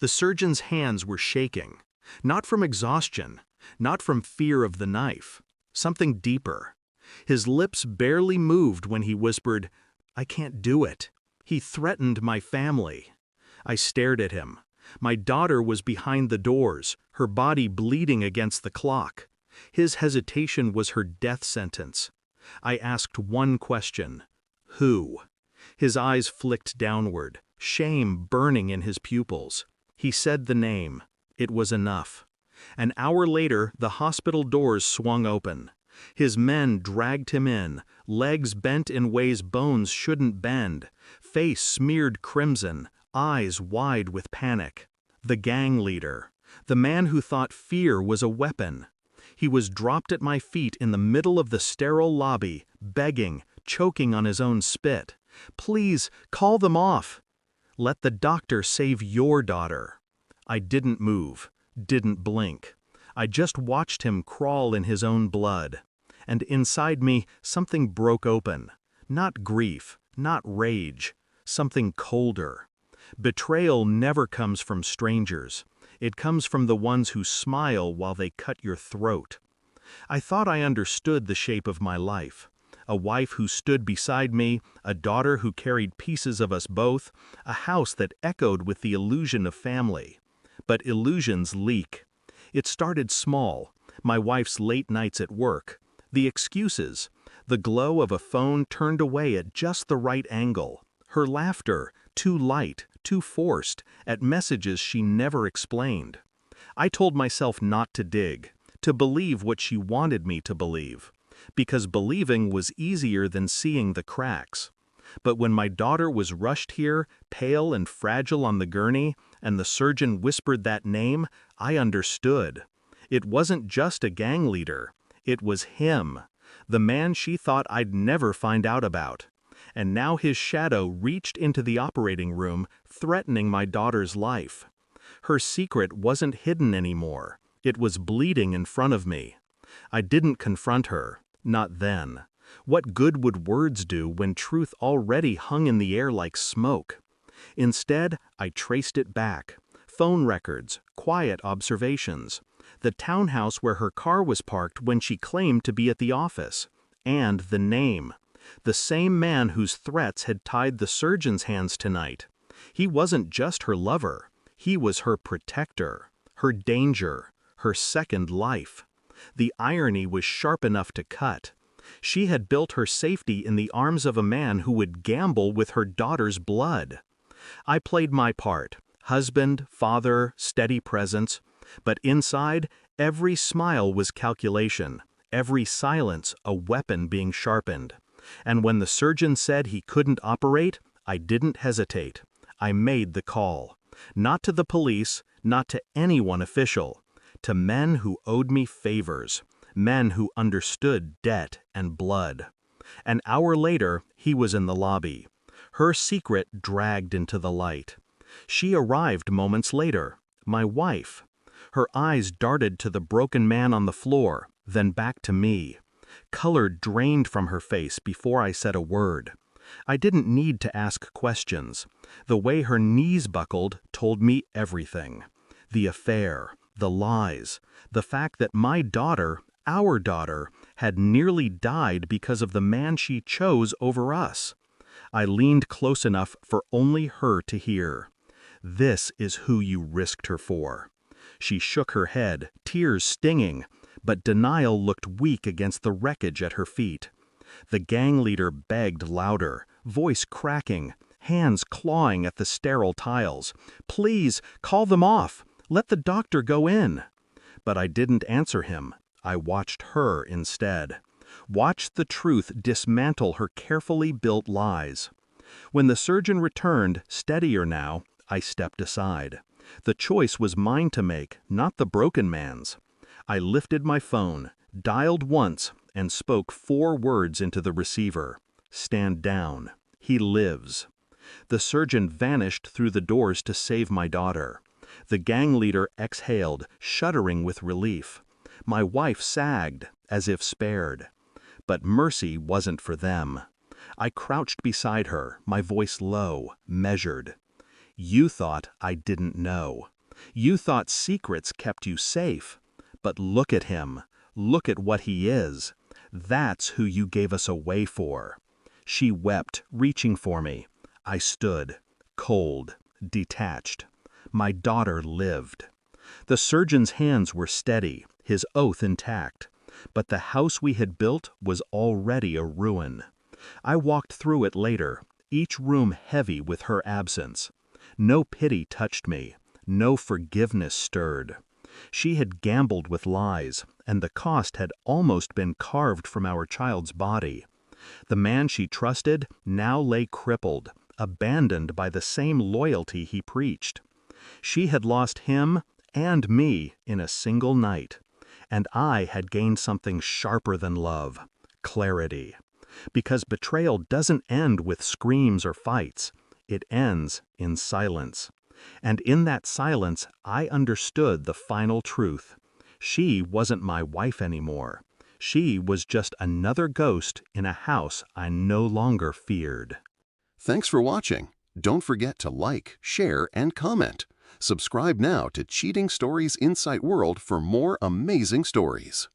The surgeon's hands were shaking, not from exhaustion, not from fear of the knife, something deeper. His lips barely moved when he whispered, "I can't do it." He threatened my family. I stared at him. My daughter was behind the doors, her body bleeding against the clock. His hesitation was her death sentence. I asked one question: who? His eyes flicked downward, shame burning in his pupils. He said the name. It was enough. An hour later, the hospital doors swung open. His men dragged him in, legs bent in ways bones shouldn't bend, face smeared crimson, eyes wide with panic. The gang leader, the man who thought fear was a weapon. He was dropped at my feet in the middle of the sterile lobby, begging, choking on his own spit. "Please, call them off. Let the doctor save your daughter." I didn't move, didn't blink. I just watched him crawl in his own blood. And inside me, something broke open. Not grief, not rage, something colder. Betrayal never comes from strangers. It comes from the ones who smile while they cut your throat. I thought I understood the shape of my life. A wife who stood beside me, a daughter who carried pieces of us both, a house that echoed with the illusion of family. But illusions leak. It started small, my wife's late nights at work, the excuses, the glow of a phone turned away at just the right angle, her laughter, too light, too forced, at messages she never explained. I told myself not to dig, to believe what she wanted me to believe, because believing was easier than seeing the cracks. But when my daughter was rushed here, pale and fragile on the gurney, and the surgeon whispered that name, I understood. It wasn't just a gang leader. It was him, the man she thought I'd never find out about. And now his shadow reached into the operating room, threatening my daughter's life. Her secret wasn't hidden anymore. It was bleeding in front of me. I didn't confront her, not then. What good would words do when truth already hung in the air like smoke? Instead, I traced it back. Phone records, quiet observations. The townhouse where her car was parked when she claimed to be at the office. And the name. The same man whose threats had tied the surgeon's hands tonight. He wasn't just her lover. He was her protector, her danger, her second life. The irony was sharp enough to cut. She had built her safety in the arms of a man who would gamble with her daughter's blood. I played my part, husband, father, steady presence. But inside, every smile was calculation, every silence a weapon being sharpened. And when the surgeon said he couldn't operate, I didn't hesitate. I made the call. Not to the police, not to anyone official. To men who owed me favors. Men who understood debt and blood. An hour later, he was in the lobby. Her secret dragged into the light. She arrived moments later, my wife. Her eyes darted to the broken man on the floor, then back to me. Color drained from her face before I said a word. I didn't need to ask questions. The way her knees buckled told me everything. The affair, the lies, the fact that my daughter, our daughter, had nearly died because of the man she chose over us. I leaned close enough for only her to hear. "This is who you risked her for." She shook her head, tears stinging, but denial looked weak against the wreckage at her feet. The gang leader begged louder, voice cracking, hands clawing at the sterile tiles. "Please, call them off. Let the doctor go in." But I didn't answer him. I watched her instead. Watched the truth dismantle her carefully built lies. When the surgeon returned, steadier now, I stepped aside. The choice was mine to make, not the broken man's. I lifted my phone, dialed once, and spoke 4 words into the receiver. "Stand down. He lives." The surgeon vanished through the doors to save my daughter. The gang leader exhaled, shuddering with relief. My wife sagged, as if spared. But mercy wasn't for them. I crouched beside her, my voice low, measured. You thought I didn't know. You thought secrets kept you safe. But look at him. Look at what he is. That's who you gave us away for. She wept, reaching for me. I stood, cold, detached. My daughter lived. The surgeon's hands were steady, his oath intact. But the house we had built was already a ruin. I walked through it later, each room heavy with her absence. No pity touched me. No forgiveness stirred. She had gambled with lies, and the cost had almost been carved from our child's body. The man she trusted now lay crippled, abandoned by the same loyalty he preached. She had lost him and me in a single night, and I had gained something sharper than love: clarity. Because betrayal doesn't end with screams or fights, it ends in silence. And in that silence, I understood the final truth. She wasn't my wife anymore. She was just another ghost in a house I no longer feared. Thanks for watching. Don't forget to like, share, and comment. Subscribe now to Cheating Stories Insight World for more amazing stories.